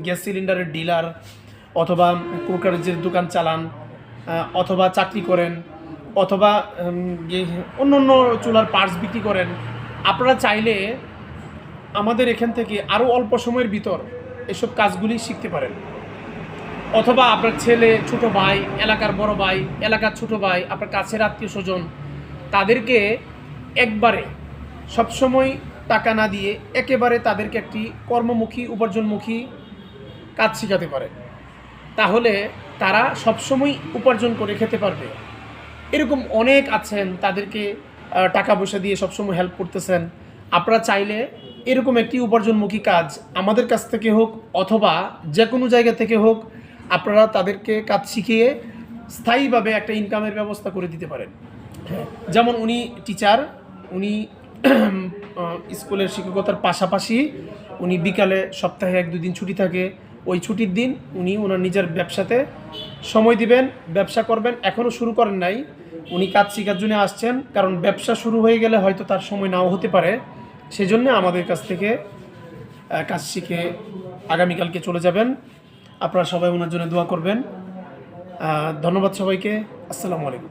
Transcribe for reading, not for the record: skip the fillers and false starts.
Gas সিলিন্ডারের dealer অথবা কুকারের দোকান চালান অথবা চাকরি করেন অথবা অন্য অন্য চুলার পার্টস বিক্রি করেন, আপনারা চাইলে আমাদের এখান থেকে আরও অল্প সময়ের ভিতর এসব কাজগুলি শিখতে পারেন। অথবা আপনার ছেলে, ছোট ভাই, এলাকার বড় ভাই, এলাকার ছোট ভাই, আপনার কাছের আত্মীয় স্বজন, তাদেরকে একবারে সবসময় টাকা না দিয়ে একেবারে তাদেরকে একটি কর্মমুখী, উপার্জনমুখী কাজ শেখাতে পারে। তাহলে তারা সবসময় উপার্জন করে খেতে পারবে। এরকম অনেক আছেন, তাদেরকে টাকা পয়সা দিয়ে সবসময় হেল্প করতেছেন। আপনারা চাইলে এরকম একটি উপার্জনমুখী কাজ আমাদের কাছ থেকে হোক অথবা যে কোনো জায়গা থেকে হোক, আপনারা তাদেরকে কাজ শিখিয়ে স্থায়ীভাবে একটা ইনকামের ব্যবস্থা করে দিতে পারেন। যেমন উনি টিচার, উনি স্কুলের শিক্ষকতার পাশাপাশি উনি বিকালে সপ্তাহে 1-2 দিন ছুটি থাকে, ওই ছুটির দিন উনি ওনার নিজের ব্যবসাতে সময় দিবেন, ব্যবসা করবেন। এখনও শুরু করেন নাই, উনি কাজ শেখার জন্য আসছেন, কারণ ব্যবসা শুরু হয়ে গেলে হয়তো তার সময় নাও হতে পারে। সেজন্য আমাদের কাছ থেকে কাজ শিখে আগামীকালকে চলে যাবেন। আপনারা সবাই ওনার জন্য দোয়া করবেন। ধন্যবাদ সবাইকে। আসসালামু আলাইকুম।